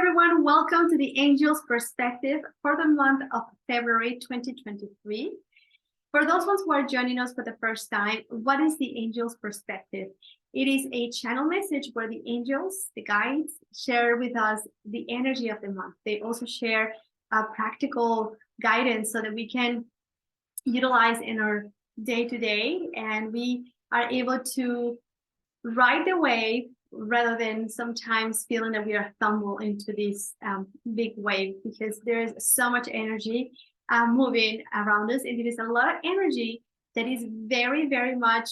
everyone. Welcome to the Angels Perspective for the month of February 2023. For those ones who are joining us for the first time, what is the Angels Perspective? It is a channel message where the angels, the guides, share with us the energy of the month. They also share practical guidance so that we can utilize in our day-to-day, and we are able to ride the wave rather than sometimes feeling that we are stumbled into this big wave, because there is so much energy moving around us, and it is a lot of energy that is very, very much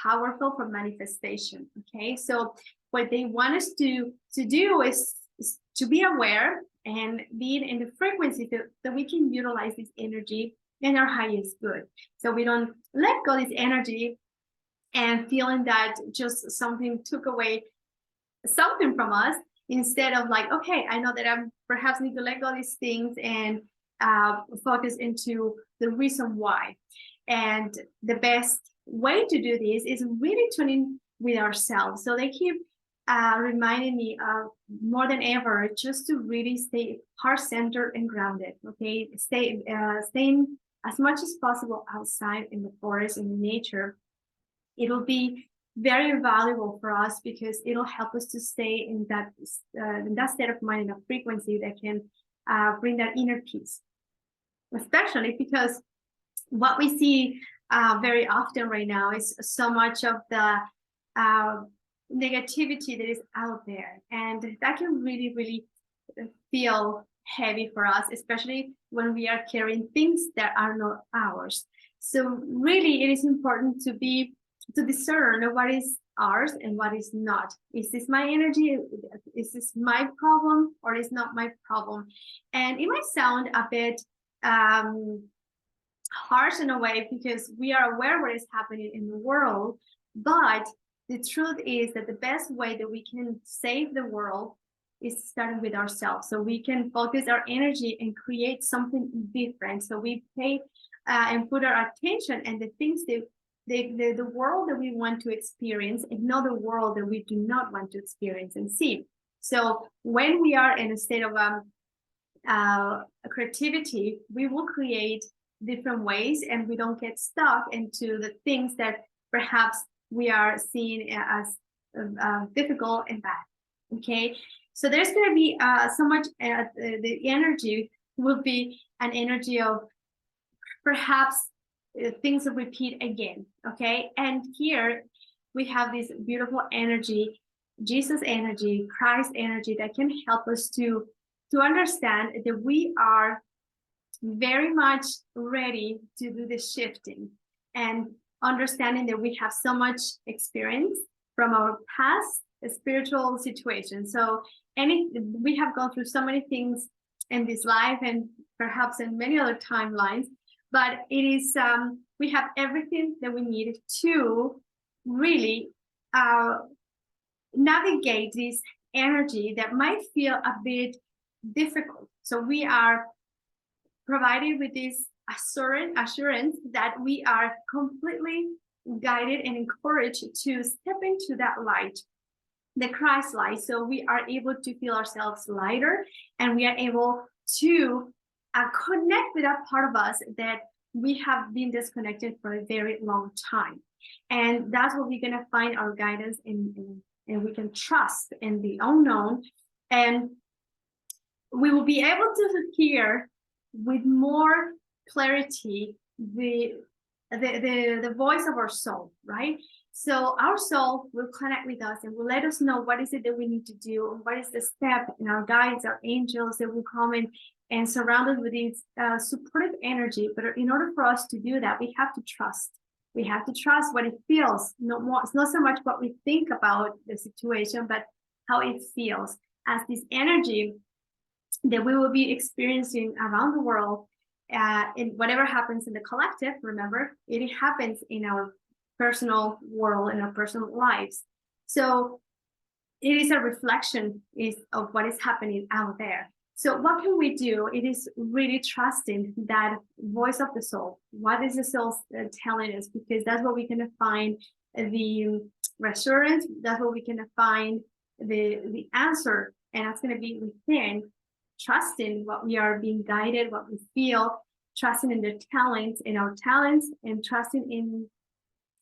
powerful for manifestation. Okay, so what they want us to do is to be aware and being in the frequency that we can utilize this energy in our highest good, so we don't let go this energy and feeling that just something took away something from us, instead of like, okay, I know that I perhaps need to let go of these things and focus into the reason why. And the best way to do this is really tuning with ourselves. So they keep reminding me of more than ever just to really stay heart-centered and grounded. Okay, staying as much as possible outside in the forest, in nature. It'll be very valuable for us because it'll help us to stay in that state of mind, in a frequency that can bring that inner peace. Especially because what we see very often right now is so much of the negativity that is out there, and that can really, really feel heavy for us, especially when we are carrying things that are not ours. So really, it is important to discern what is ours and what is not. Is this my energy? Is this my problem, or is not my problem? And it might sound a bit harsh in a way, because we are aware what is happening in the world, but the truth is that the best way that we can save the world is starting with ourselves, so we can focus our energy and create something different. So we pay and put our attention and the things that the world that we want to experience, and not the world that we do not want to experience and see. So when we are in a state of creativity, we will create different ways, and we don't get stuck into the things that perhaps we are seeing as difficult and bad. Okay, so there's going to be so much the energy will be an energy of perhaps things will repeat again. Okay, and here we have this beautiful energy, Jesus energy, Christ energy, that can help us to understand that we are very much ready to do the shifting, and understanding that we have so much experience from our past spiritual situations. So we have gone through so many things in this life, and perhaps in many other timelines, but it is we have everything that we need to really navigate this energy that might feel a bit difficult. So we are provided with this assurance that we are completely guided and encouraged to step into that light, the Christ light. So we are able to feel ourselves lighter, and we are able to connect with that part of us that we have been disconnected for a very long time. And that's what we're going to find our guidance in, and we can trust in the unknown, and we will be able to hear with more clarity the voice of our soul, right? So our soul will connect with us and will let us know what is it that we need to do, and what is the step, and our guides, our angels, that will come in and surround us with this supportive energy. But in order for us to do that, we have to trust. We have to trust what it feels. It's not so much what we think about the situation, but how it feels, as this energy that we will be experiencing around the world. In whatever happens in the collective, remember, it happens in our personal world, in our personal lives. So it is a reflection of what is happening out there. So what can we do? It is really trusting that voice of the soul. What is the soul telling us? Because that's where we're going to find the reassurance. That's where we're going to find the answer and that's going to be within, trusting what we are being guided, what we feel, trusting in the talents, in our talents, and trusting in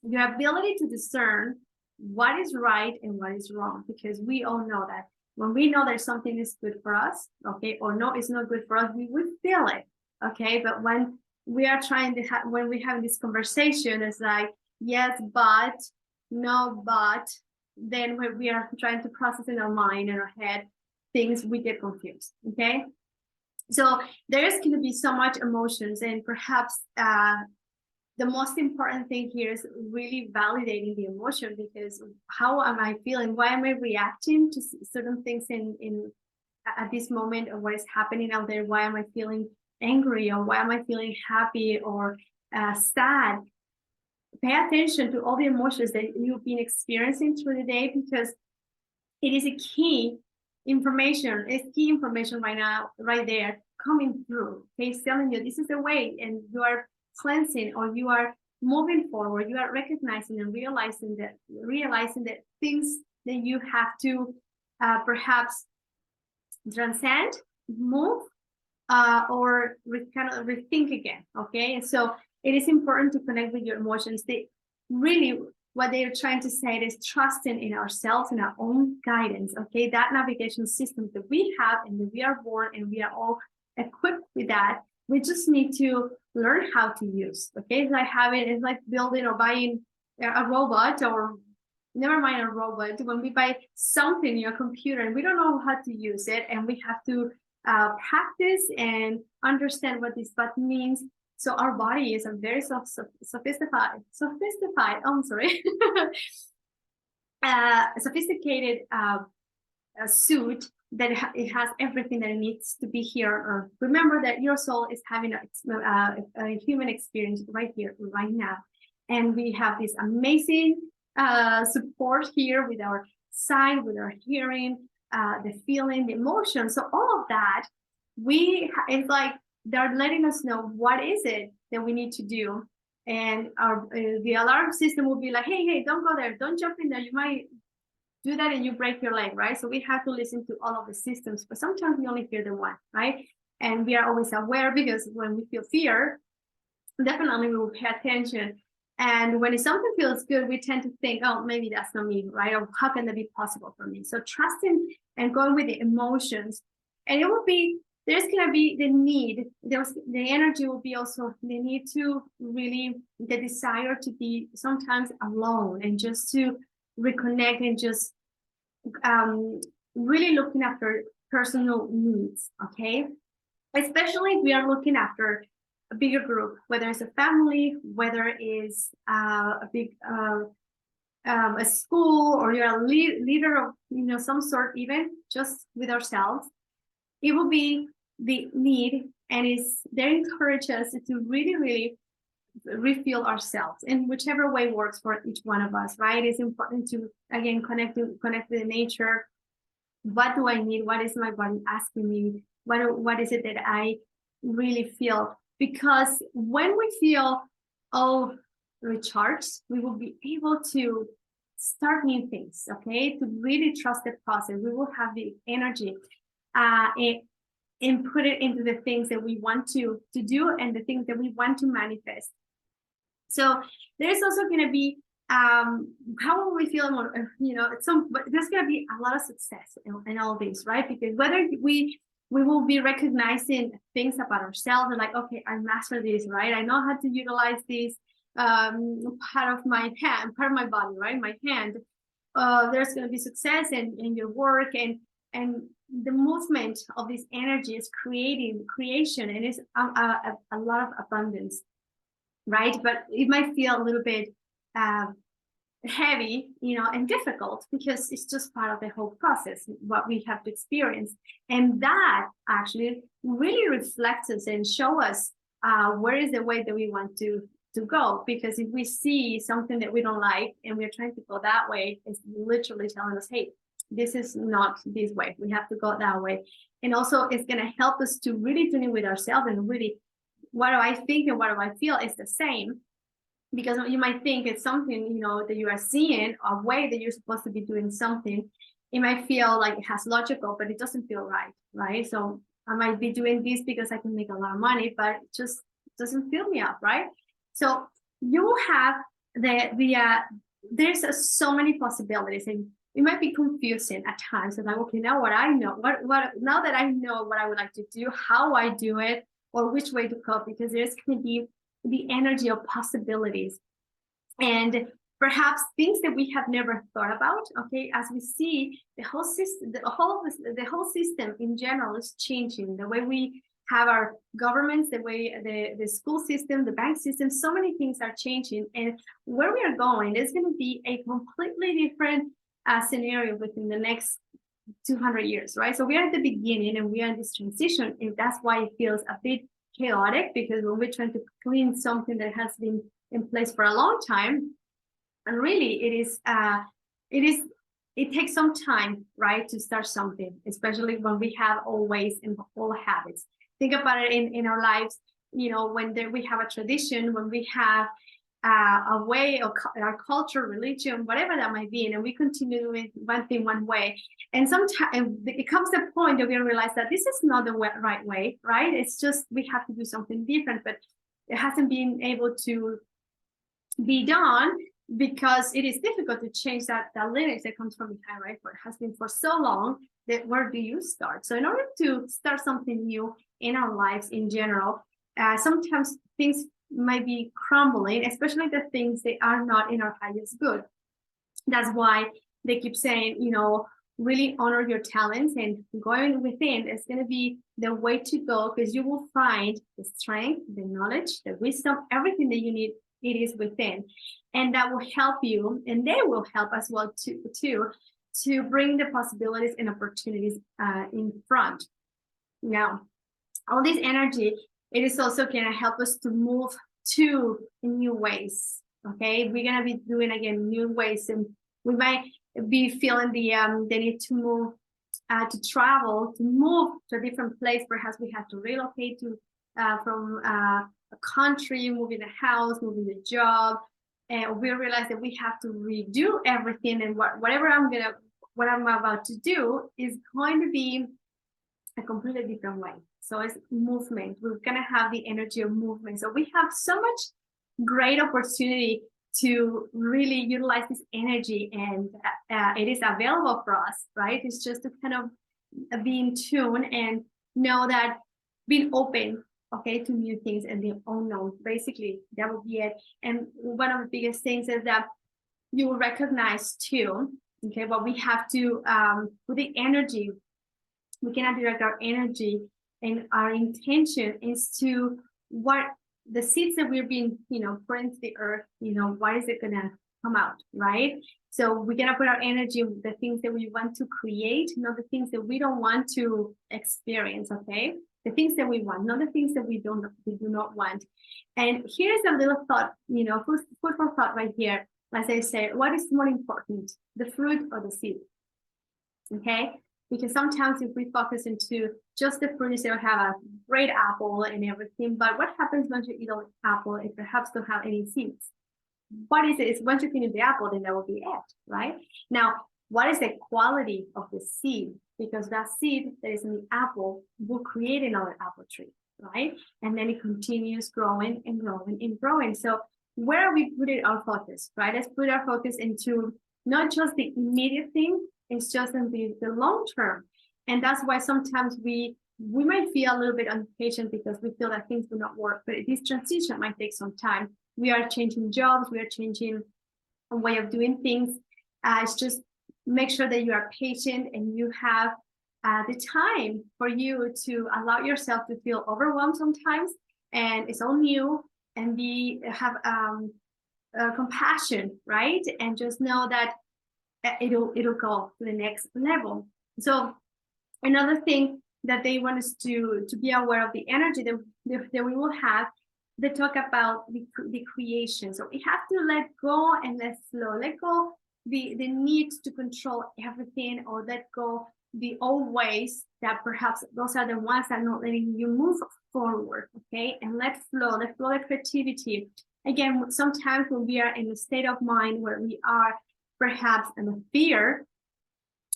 your ability to discern what is right and what is wrong, because we all know that when we know that something is good for us, okay, or no, it's not good for us, we would feel it, okay. But when we are trying to when we have this conversation, it's like, yes, but, no, but, then when we are trying to process in our mind and our head things, we get confused, okay. So there's going to be so much emotions, and perhaps the most important thing here is really validating the emotion, because how am I feeling? Why am I reacting to certain things in at this moment, or what is happening out there? Why am I feeling angry, or why am I feeling happy or sad? Pay attention to all the emotions that you've been experiencing through the day, because it is a key information. It's key information right now, right there, coming through. Okay, it's telling you this is the way, and you are cleansing, or you are moving forward. You are recognizing and realizing that things that you have to perhaps transcend, move, or kind of rethink again. Okay, and so it is important to connect with your emotions. They really, what they're trying to say is trusting in ourselves and our own guidance. Okay, that navigation system that we have and that we are born and we are all equipped with that. We just need to learn how to use. Okay, it's like building or buying a robot, or never mind a robot. When we buy something in a computer and we don't know how to use it, and we have to practice and understand what this button means. So our body is a very sophisticated. I'm sorry, sophisticated suit that it has everything that it needs to be here on Earth. Remember that your soul is having a human experience right here, right now, and we have this amazing support here with our sight, with our hearing, the feeling, the emotion. So all of that, it's like they're letting us know what is it that we need to do, and our the alarm system will be like, hey, don't go there, don't jump in there, you might do that and you break your leg, right? So we have to listen to all of the systems, but sometimes we only hear the one, right? And we are always aware, because when we feel fear, definitely we will pay attention. And when something feels good, we tend to think, oh, maybe that's not me, right? Or how can that be possible for me? So trusting and going with the emotions, and it will be, there's going to be the need, the energy will be also the need to really, the desire to be sometimes alone and just to reconnect and just really looking after personal needs, okay? Especially if we are looking after a bigger group, whether it's a family, whether it's a big a school, or you're a leader of some sort, even just with ourselves. It will be the need, and they encourage us to really refuel ourselves in whichever way works for each one of us, right? It's important to, again, connect with nature. What do I need? What is my body asking me? What is it that I really feel? Because when we feel all recharged, we will be able to start new things, okay? To really trust the process. We will have the energy and put it into the things that we want to do and the things that we want to manifest. So there's also going to be how will we feel more, but there's going to be a lot of success in all this, right? Because whether we will be recognizing things about ourselves and like, okay, I mastered this, right? I know how to utilize this part of my hand, part of my body, right? My hand. There's going to be success in your work, and the movement of this energy is creation, and it's a lot of abundance, right? But it might feel a little bit heavy, and difficult, because it's just part of the whole process, what we have to experience. And that actually really reflects us and show us where is the way that we want to go. Because if we see something that we don't like and we're trying to go that way, it's literally telling us, hey, this is not this way, we have to go that way. And also it's going to help us to really tune in with ourselves and really, what do I think and what do I feel is the same. Because you might think it's something, that you are seeing, a way that you're supposed to be doing something, it might feel like it has logical, but it doesn't feel right, right? So I might be doing this because I can make a lot of money, but it just doesn't fill me up, right? So you have there's so many possibilities, and it might be confusing at times. And like, okay, now what I know, what now that I know what I would like to do, how I do it, or which way to go, because there's going to be the energy of possibilities and perhaps things that we have never thought about. Okay, as we see, the whole system, the whole system in general is changing. The way we have our governments, the way the school system, the bank system, so many things are changing. And where we are going, there's going to be a completely different scenario within the next 200 years, right? So we are at the beginning and we are in this transition, and that's why it feels a bit chaotic, because when we're trying to clean something that has been in place for a long time, and really it takes some time, right, to start something, especially when we have old ways and old habits. Think about it in our lives, you know, when we have a tradition, when we have a way of our culture, religion, whatever that might be, and we continue doing one thing one way, and sometimes it comes to a point that we realize that this is not the right way, right? It's just we have to do something different, but it hasn't been able to be done because it is difficult to change that lineage that comes from behind, right? But it has been for so long that where do you start? So in order to start something new in our lives in general, sometimes things might be crumbling, especially the things that are not in our highest good. That's why they keep saying, you know, really honor your talents, and going within is going to be the way to go, because you will find the strength, the knowledge, the wisdom, everything that you need. It is within, and that will help you, and they will help as well to bring the possibilities and opportunities in front. Now, all this energy, it is also going to help us to move to new ways. Okay, we're going to be doing again new ways, and we might be feeling the need to move, to travel, to move to a different place. Perhaps we have to relocate to from a country, moving a house, moving a job, and we realize that we have to redo everything. And what I'm about to do is going to be a completely different way. So it's movement. We're gonna have the energy of movement. So we have so much great opportunity to really utilize this energy, and it is available for us, right? It's just to kind of be in tune and know that being open, okay, to new things and the unknown. Basically, that would be it. And one of the biggest things is that you will recognize too, okay, what we have to, with the energy, we cannot direct our energy, and our intention is to what the seeds that we're being, you know, put into the earth, you know, what is it gonna come out, right? So we're gonna put our energy with the things that we want to create, not the things that we don't want to experience, okay? The things that we want, not the things that we do not want. And here's a little thought, you know, food for thought right here. As I say, what is more important, the fruit or the seed? Okay, because sometimes if we focus into just the fruit, you have a great apple and everything, but what happens once you eat an apple? It perhaps don't have any seeds. What is it? Is once you finish the apple, then that will be it, right? Now, what is the quality of the seed? Because that seed that is in the apple will create another apple tree, right? And then it continues growing and growing and growing. So where are we putting our focus, right? Let's put our focus into not just the immediate thing, it's just in the long term. And that's why sometimes we might feel a little bit impatient because we feel that things do not work, but this transition might take some time. We are changing jobs, we are changing a way of doing things. It's just make sure that you are patient and you have the time for you to allow yourself to feel overwhelmed sometimes, and it's all new, and have compassion, right? And just know that it'll go to the next level. So another thing that they want us to be aware of the energy that we will have. They talk about the creation. So we have to let go and let flow. Let go the need to control everything, or let go the old ways that perhaps those are the ones that are not letting you move forward. Okay, and let flow the creativity. Again, sometimes when we are in a state of mind where we are perhaps in a fear,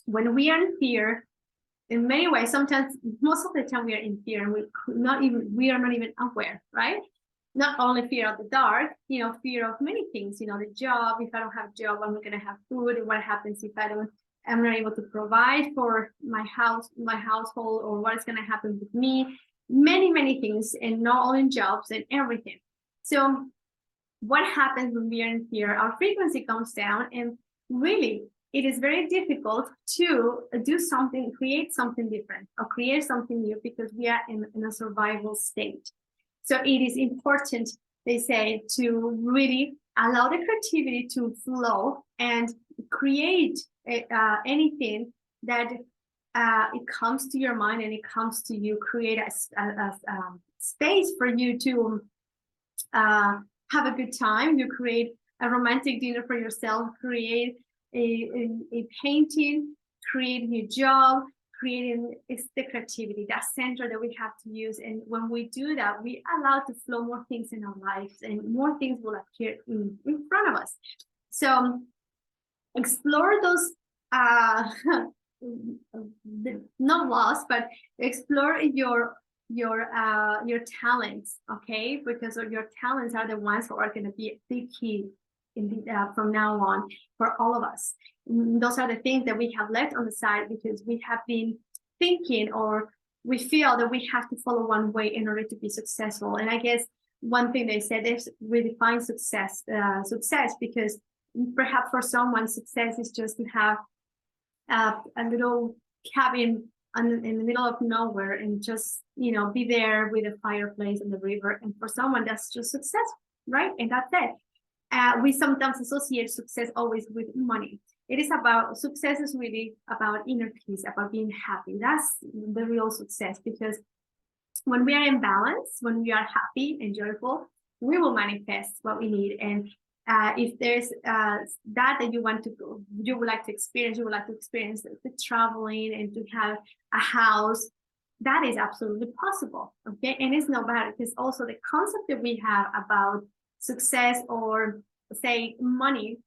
when we are in fear, in many ways, sometimes, most of the time, we are in fear, and we are not even aware, right? Not only fear of the dark, fear of many things, the job. If I don't have a job, I'm not going to have food. What happens if I'm not able to provide for my household, or what is going to happen with me? Many, many things, and not only jobs and everything. So what happens when we are in fear? Our frequency comes down, and really, it is very difficult to do something, create something different, or create something new, because we are in a survival state. So it is important, they say, to really allow the creativity to flow and create anything that it comes to your mind and it comes to you. Create a space for you to have a good time. You create a romantic dinner for yourself, create a painting, create a new job, creating. It's the creativity, that center that we have to use. And when we do that, we allow to flow more things in our lives, and more things will appear in front of us. So explore those not lost, but explore your talents, okay? Because your talents are the ones who are going to be the key from now on for all of us. Those are the things that we have left on the side because we have been thinking, or we feel that we have to follow one way in order to be successful. And I guess one thing they said is redefine success, because perhaps for someone, success is just to have a little cabin in the middle of nowhere and just, be there with a fireplace and the river. And for someone, that's just success, right? And that's it. We sometimes associate success always with money. It is about, success is really about inner peace, about being happy. That's the real success, because when we are in balance, when we are happy and joyful, we will manifest what we need. And if there's that you would like to experience, the traveling and to have a house, that is absolutely possible. Okay. And it's not bad, because also the concept that we have about success, or say money,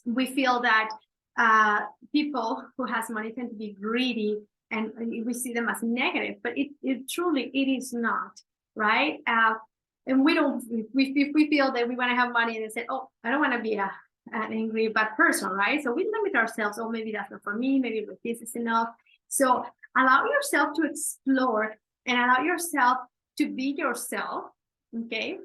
we feel that people who has money tend to be greedy, and we see them as negative, but it truly is not, right? And if we feel that we want to have money and say, oh, I don't want to be an angry bad person, right? So we limit ourselves. Oh, maybe that's not for me, maybe this is enough. So allow yourself to explore and allow yourself to be yourself, okay?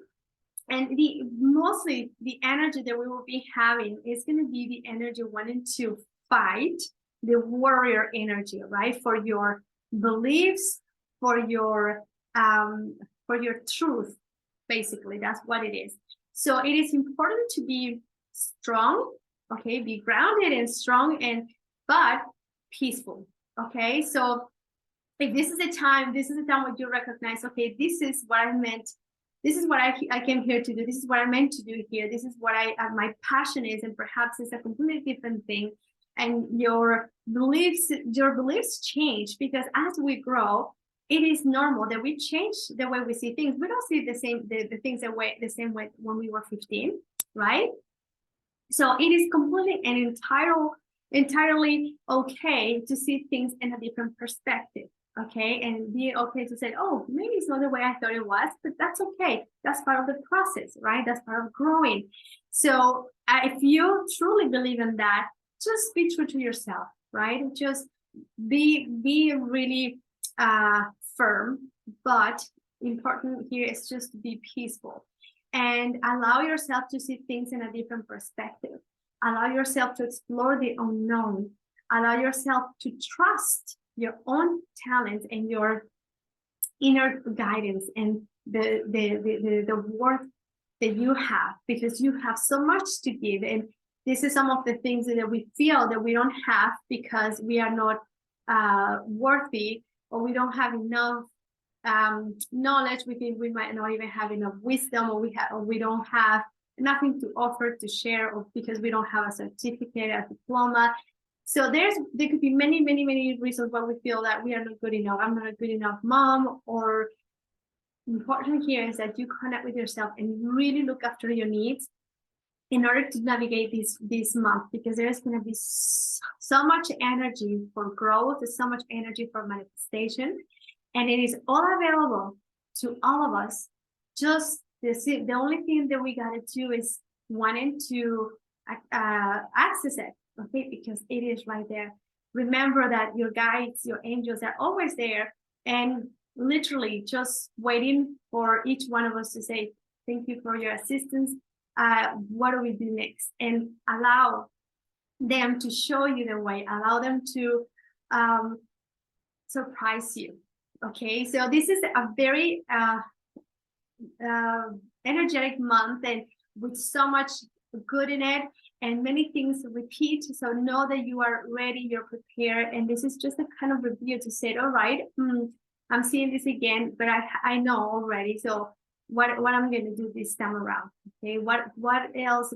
And mostly the energy that we will be having is going to be the energy wanting to fight, the warrior energy, right? For your beliefs, for your truth, basically. That's what it is. So it is important to be strong, okay? Be grounded and strong, but peaceful, okay? So if this is a time when you recognize, okay, this is what I meant. This is what I came here to do. This is what I meant to do here. This is what my passion is, and perhaps it's a completely different thing. And your beliefs change, because as we grow, it is normal that we change the way we see things. We don't see the things the same way when we were 15, right? So it is completely and entirely okay to see things in a different perspective. Okay, and be okay to say, oh, maybe it's not the way I thought it was, but that's okay. That's part of the process, right? That's part of growing. So if you truly believe in that, just be true to yourself, right? Just be really firm, but important here is just to be peaceful and allow yourself to see things in a different perspective. Allow yourself to explore the unknown. Allow yourself to trust your own talents and your inner guidance and the worth that you have, because you have so much to give. And this is some of the things that we feel that we don't have because we are not worthy, or we don't have enough knowledge. We think we might not even have enough wisdom, or we don't have nothing to offer to share, or because we don't have a certificate, a diploma. So there could be many, many, many reasons why we feel that we are not good enough. I'm not a good enough mom. Or important here is that you connect with yourself and really look after your needs, in order to navigate this month, because there's going to be so much energy for growth, so much energy for manifestation, and it is all available to all of us. Just the only thing that we got to do is wanting to access it, okay? Because it is right there. Remember that your guides, your angels are always there, and literally just waiting for each one of us to say, thank you for your assistance. What do we do next? And allow them to show you the way, allow them to surprise you. Okay, so this is a very energetic month, and with so much good in it, and many things repeat. So know that you are ready, you're prepared, and this is just a kind of review to say, all right, I'm seeing this again, but I know already. So what I'm going to do this time around? Okay, what else?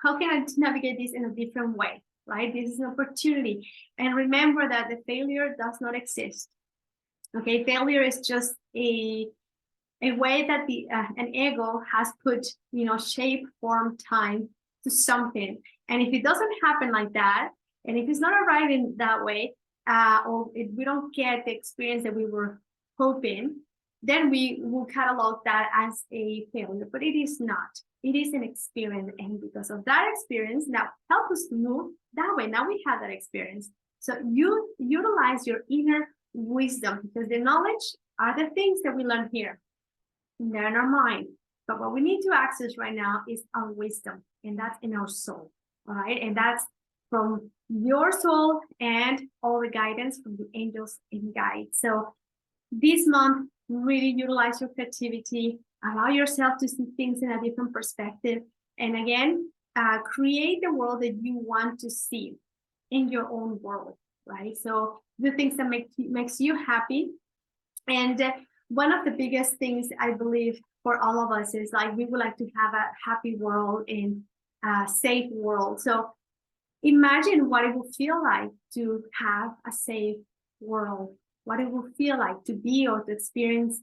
How can I navigate this in a different way? Right? This is an opportunity, and remember that the failure does not exist. Okay, failure is just a way that an ego has put, shape, form, time to something. And if it doesn't happen like that, and if it's not arriving that way, or if we don't get the experience that we were hoping, then we will catalog that as a failure. But it is not. It is an experience. And because of that experience, now help us to move that way. Now we have that experience. So you utilize your inner wisdom, because the knowledge are the things that we learn here. They're in our mind. But what we need to access right now is our wisdom, and that's in our soul. All right. And that's from your soul and all the guidance from the angels and guides. So this month, really utilize your creativity, allow yourself to see things in a different perspective. And again, create the world that you want to see in your own world, right? So the things that makes you happy. And one of the biggest things I believe for all of us is like, we would like to have a happy world and a safe world. So imagine what it would feel like to have a safe world, what it would feel like to be or to experience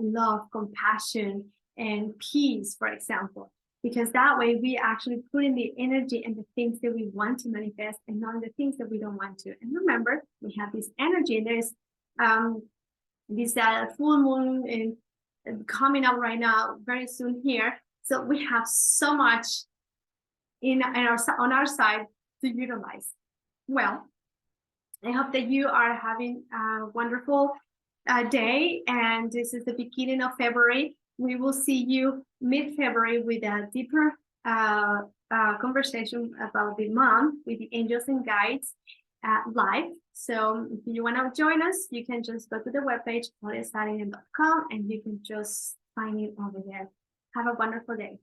love, compassion, and peace, for example. Because that way we actually put in the energy and the things that we want to manifest, and not the things that we don't want to. And remember, we have this energy, and there's this full moon and coming up right now, very soon here. So we have so much on our side to utilize. Well, I hope that you are having a wonderful day, and this is the beginning of February. We will see you mid-February with a deeper conversation about the month with the angels and guides live. So if you want to join us, you can just go to the webpage, claudiasaarinen.com, and you can just find it over there. Have a wonderful day.